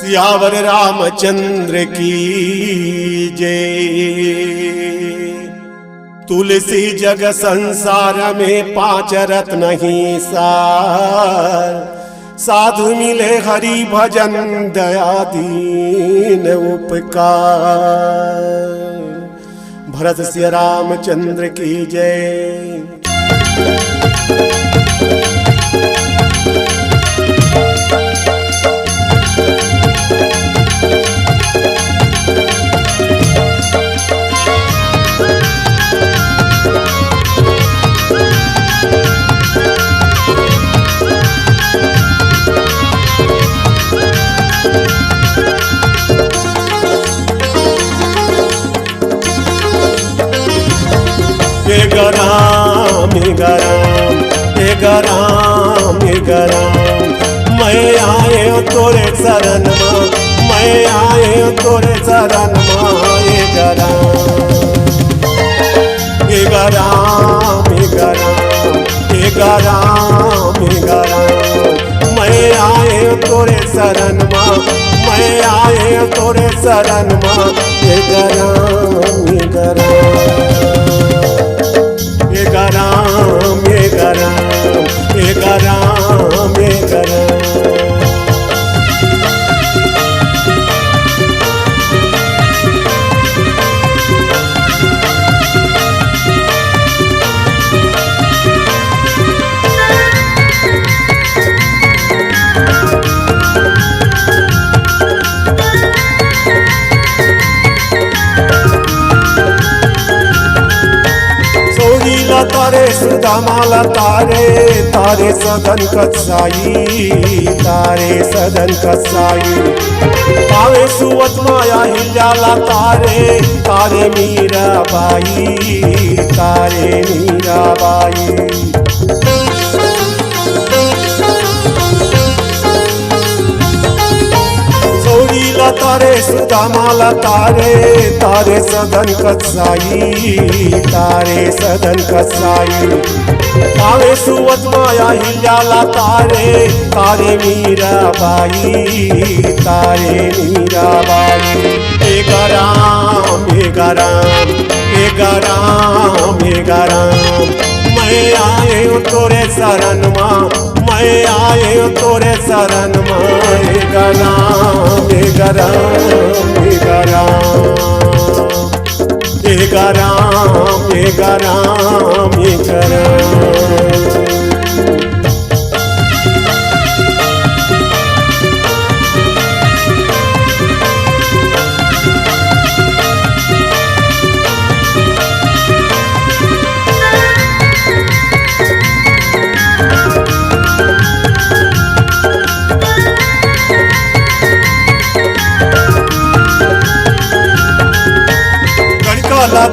सियावर रामचंद्र की जय। तुलसी जग संसार में पांच रत्न ही सार, साधु मिले हरि भजन दया दीन उपकार। भरत सिया रामचंद्र की जय। गराम मैं आए तोरे शरण में, मैं आए तोरे शरण में। गराम मैं आए तोरे शरण में, मैं आए तोरे शरण में। गराम तारे सुदामाला तारे तारे सदन कसाई, तारे सदन कसाई। पावे सुवत माया हिलाला तारे तारे मीराबाई, तारे मीराबाई। तारे सुदामाला तारे तारे सदन कसाई, तारे सदन कसाई। पावे सुवत माया हिलाला तारे तारे मीराबाई, तारे मीराबाई। गराम मैं आए तोरे शरण में, मैं आए तोरे शरण में। गराम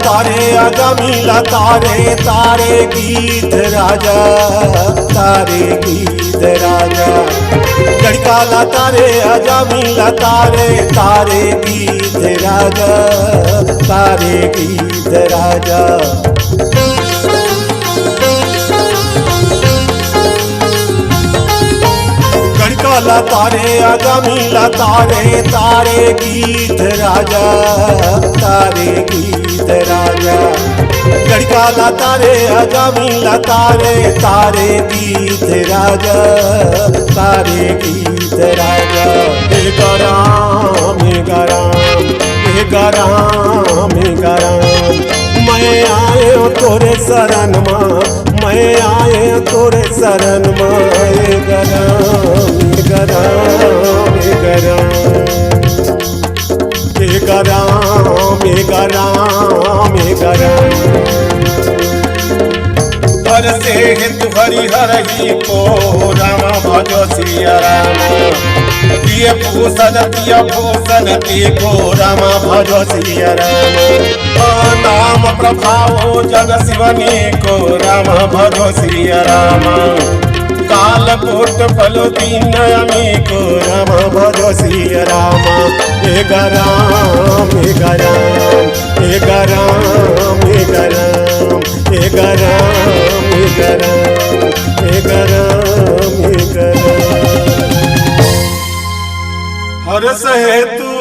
तारे आगामीला तारे तारे गीत राजा, तारे गीत राजा। लड़काला तारे आगामीला तारे तारे गीत राजा, तारे गीत राजा। लड़काला तारे आगामीला तारे तारे गीत राजा, तारे गीत राजा। लड़काला तारे आगामीला तारे तारे गीत राजा, तारे गीत राजा। गराम मैं आए तोरे शरण में, मैं आए तोरे शरण में। गराम हर से हिंदू हरिहर ही को राम भजो सिया राम। दिए भूषण दिया भूषण को राम भजो सिया राम। नाम प्रभाव जग शिवनी को राम भजो सिया राम। काल कोट फलो दीन अमी को राम भजो सिया राम। गराम हर्ष हेतु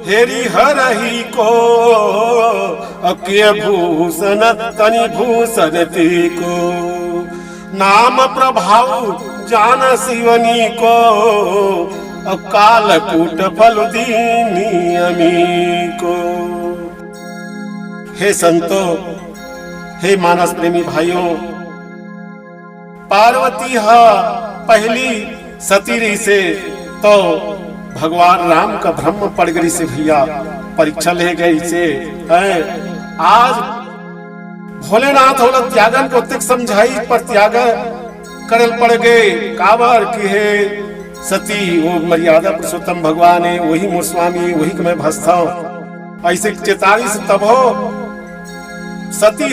हेरी हरही को अकिय भूषण तनि भूषण को नाम प्रभाव जान शिवनी को कालकूट फल दीनी अमी को। हे संतो, हे मानस प्रेमी भाइयों, पार्वती पहली सती से तो भगवान राम का ब्रह्म पड़ गई से भैया परीक्षा ले गई से आज भोलेनाथ होला त्यागन को तक समझाई पर त्याग करल पड़ गए काबर की है सती वो मर्यादा पुरुषोत्तम भगवान है, वही मोर स्वामी, वही के मैं भस्ता हूं। ऐसे चेतारी से तब हो सती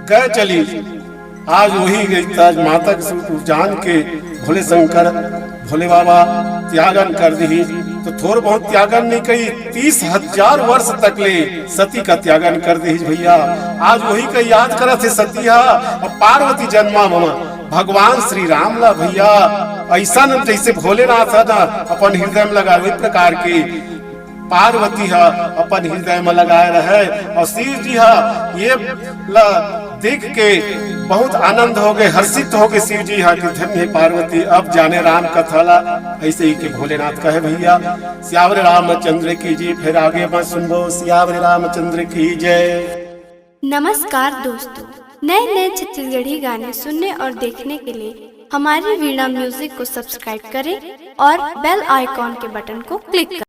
गए चली, आज वही गई ताज माता के जान के भोले शंकर भोले बाबा त्यागन कर दी। तो थोड़ बहुत त्यागन नहीं कही, 30,000 वर्ष तक ले सती का त्यागन कर दी भैया। आज वही का याद करा थे सतिया और पार्वती जन्मा ममा भगवान श्री राम ला भैया ऐसा न जैसे भोलेनाथ ना अपन हृदय में लगा वही प्रकार की पार्वती अपन हृदय में लगाए रहे। और शिव जी ये देख के बहुत आनंद हो गए, हर्षित हो गए शिव जी कि धन्य है पार्वती, अब जाने राम कथाला। ऐसे ही के भोलेनाथ कहे भैया सियावर रामचंद्र की जय। फिर आगे मत सुनो, सियावर रामचंद्र की जय। नमस्कार दोस्तों, नए नए छत्तीसगढ़ी गाने सुनने और देखने के लिए हमारी वीणा म्यूजिक को सब्सक्राइब करें और बेल आइकॉन के बटन को क्लिक करें।